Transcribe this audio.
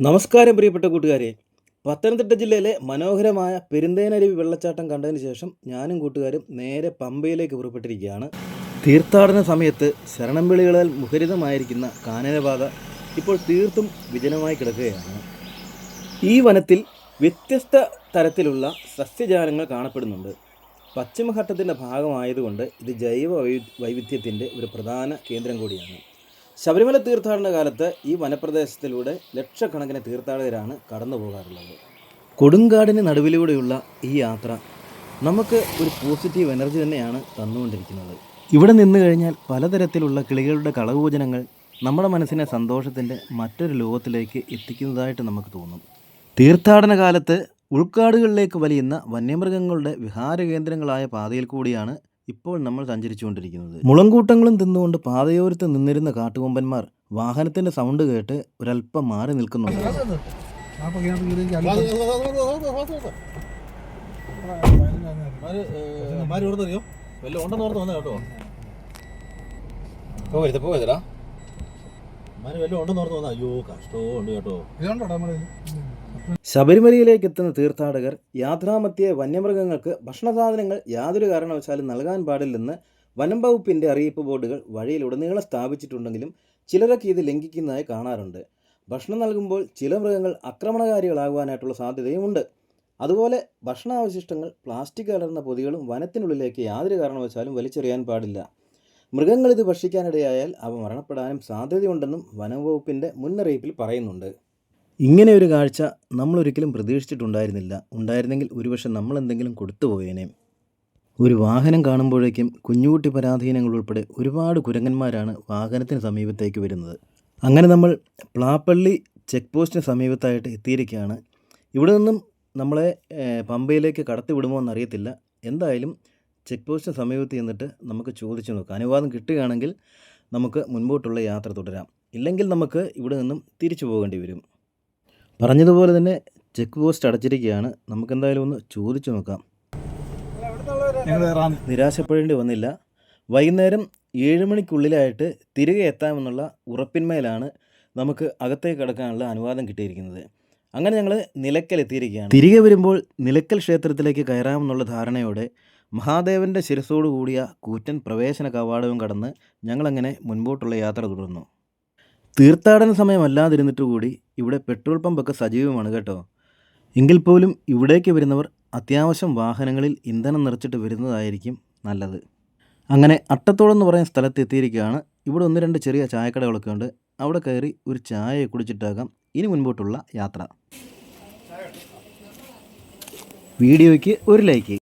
നമസ്കാരം പ്രിയപ്പെട്ട കൂട്ടുകാരെ. പത്തനംതിട്ട ജില്ലയിലെ മനോഹരമായ പെരുന്തേനരുവി വെള്ളച്ചാട്ടം കണ്ടതിന് ശേഷം ഞാനും കൂട്ടുകാരും നേരെ പമ്പയിലേക്ക് പുറപ്പെട്ടിരിക്കുകയാണ്. തീർത്ഥാടന സമയത്ത് ശരണംവിളികളാൽ മുഖരിതമായിരിക്കുന്ന കാനനപാത ഇപ്പോൾ തീർത്തും വിജനമായി കിടക്കുകയാണ്. ഈ വനത്തിൽ വ്യത്യസ്ത തരത്തിലുള്ള സസ്യജാലങ്ങൾ കാണപ്പെടുന്നുണ്ട്. പശ്ചിമഘട്ടത്തിൻ്റെ ഭാഗമായതുകൊണ്ട് ഇത് ജൈവ വൈവിധ്യത്തിൻ്റെ ഒരു പ്രധാന കേന്ദ്രം കൂടിയാണ്. ശബരിമല തീർത്ഥാടന കാലത്ത് ഈ വനപ്രദേശത്തിലൂടെ ലക്ഷക്കണക്കിന് തീർത്ഥാടകരാണ് കടന്നു പോകാറുള്ളത്. കൊടുങ്കാടിന് നടുവിലൂടെയുള്ള ഈ യാത്ര നമുക്ക് ഒരു പോസിറ്റീവ് എനർജി തന്നെയാണ് തന്നുകൊണ്ടിരിക്കുന്നത്. ഇവിടെ നിന്ന് കഴിഞ്ഞാൽ പലതരത്തിലുള്ള കിളികളുടെ കളകൂജനങ്ങൾ നമ്മുടെ മനസ്സിനെ സന്തോഷത്തിൻ്റെ മറ്റൊരു ലോകത്തിലേക്ക് എത്തിക്കുന്നതായിട്ട് നമുക്ക് തോന്നും. തീർത്ഥാടന കാലത്ത് ഉൾക്കാടുകളിലേക്ക് വലിയുന്ന വന്യമൃഗങ്ങളുടെ വിഹാര കേന്ദ്രങ്ങളായ പാതയിൽ കൂടിയാണ് ഇപ്പോൾ നമ്മൾ സഞ്ചരിച്ചുകൊണ്ടിരിക്കുന്നത്. മുളങ്കൂട്ടങ്ങളും തിന്നുകൊണ്ട് പാതയോരത്ത് നിന്നിരുന്ന കാട്ടുകൊമ്പന്മാർ വാഹനത്തിന്റെ സൗണ്ട് കേട്ട് ഒരല്പം മാറി നിൽക്കുന്നുണ്ട്. ശബരിമലയിലേക്ക് എത്തുന്ന തീർത്ഥാടകർ യാത്രാമധ്യേ വന്യമൃഗങ്ങൾക്ക് ഭക്ഷണസാധനങ്ങൾ യാതൊരു കാരണവശാലും നൽകാൻ പാടില്ലെന്ന് വനം വകുപ്പിൻ്റെ അറിയിപ്പ് ബോർഡുകൾ വഴിയിലുടനീളം സ്ഥാപിച്ചിട്ടുണ്ടെങ്കിലും ചിലരൊക്കെ ഇത് ലംഘിക്കുന്നതായി കാണാറുണ്ട്. ഭക്ഷണം നൽകുമ്പോൾ ചില മൃഗങ്ങൾ ആക്രമണകാരികളാകുവാനായിട്ടുള്ള സാധ്യതയുമുണ്ട്. അതുപോലെ ഭക്ഷണാവശിഷ്ടങ്ങൾ, പ്ലാസ്റ്റിക് കലർന്ന പൊതികളും വനത്തിനുള്ളിലേക്ക് യാതൊരു കാരണവശാലും വലിച്ചെറിയാൻ പാടില്ല. മൃഗങ്ങൾ ഇത് ഭക്ഷിക്കാനിടയായാൽ അവ മരണപ്പെടാനും സാധ്യതയുണ്ടെന്നും വനം വകുപ്പിൻ്റെ മുന്നറിയിപ്പിൽ പറയുന്നുണ്ട്. ഇങ്ങനെ ഒരു കാഴ്ച നമ്മളൊരിക്കലും പ്രതീക്ഷിച്ചിട്ടുണ്ടായിരുന്നില്ല. ഉണ്ടായിരുന്നെങ്കിൽ ഒരുപക്ഷെ നമ്മളെന്തെങ്കിലും കൊടുത്തു പോയേനെ. ഒരു വാഹനം കാണുമ്പോഴേക്കും കുഞ്ഞുകുട്ടി പരാധീനങ്ങൾ ഉൾപ്പെടെ ഒരുപാട് കുരങ്ങന്മാരാണ് വാഹനത്തിന് സമീപത്തേക്ക് വരുന്നത്. അങ്ങനെ നമ്മൾ പ്ലാപ്പള്ളി ചെക്ക് പോസ്റ്റിന് സമീപത്തായിട്ട് എത്തിയിരിക്കുകയാണ്. ഇവിടെ നിന്നും നമ്മളെ പമ്പയിലേക്ക് കടത്തി വിടുമോ എന്നറിയത്തില്ല. എന്തായാലും ചെക്ക് പോസ്റ്റിന് സമീപത്ത് ചെന്നിട്ട് നമുക്ക് ചോദിച്ചു നോക്കാം. അനുവാദം കിട്ടുകയാണെങ്കിൽ നമുക്ക് മുൻപോട്ടുള്ള യാത്ര തുടരാം. ഇല്ലെങ്കിൽ നമുക്ക് ഇവിടെ നിന്നും തിരിച്ചു പോകേണ്ടി വരും. പറഞ്ഞതുപോലെ തന്നെ ചെക്ക് പോസ്റ്റ് അടച്ചിരിക്കുകയാണ്. നമുക്കെന്തായാലും ഒന്ന് ചോദിച്ചു നോക്കാം. നിരാശപ്പെടേണ്ടി വന്നില്ല. വൈകുന്നേരം 7 മണിക്കുള്ളിലായിട്ട് തിരികെ എത്താമെന്നുള്ള ഉറപ്പിന്മേലാണ് നമുക്ക് അകത്തേക്ക് കടക്കാനുള്ള അനുവാദം കിട്ടിയിരിക്കുന്നത്. അങ്ങനെ ഞങ്ങൾ നിലയ്ക്കൽ എത്തിയിരിക്കുകയാണ്. തിരികെ വരുമ്പോൾ നിലയ്ക്കൽ ക്ഷേത്രത്തിലേക്ക് കയറാമെന്നുള്ള ധാരണയോടെ മഹാദേവൻ്റെ ശിരസോടു കൂടിയ കൂറ്റൻ പ്രവേശന കവാടവും കടന്ന് ഞങ്ങളങ്ങനെ മുൻപോട്ടുള്ള യാത്ര തുടർന്നു. തീർത്ഥാടന സമയമല്ലാതിരുന്നിട്ട് കൂടി ഇവിടെ പെട്രോൾ പമ്പൊക്കെ സജീവമാണ് കേട്ടോ. എങ്കിൽ പോലും ഇവിടേക്ക് വരുന്നവർ അത്യാവശ്യം വാഹനങ്ങളിൽ ഇന്ധനം നിറച്ചിട്ട് വരുന്നതായിരിക്കും നല്ലത്. അങ്ങനെ അട്ടത്തോളം എന്ന് പറയുന്ന സ്ഥലത്ത് എത്തിയിരിക്കുകയാണ്. ഇവിടെ 1-2 ചെറിയ ചായക്കടകളൊക്കെ ഉണ്ട്. അവിടെ കയറി ഒരു ചായ കുടിച്ചിട്ടാകാം ഇനി മുൻപോട്ടുള്ള യാത്ര. വീഡിയോയ്ക്ക് ഒരു ലൈക്ക്.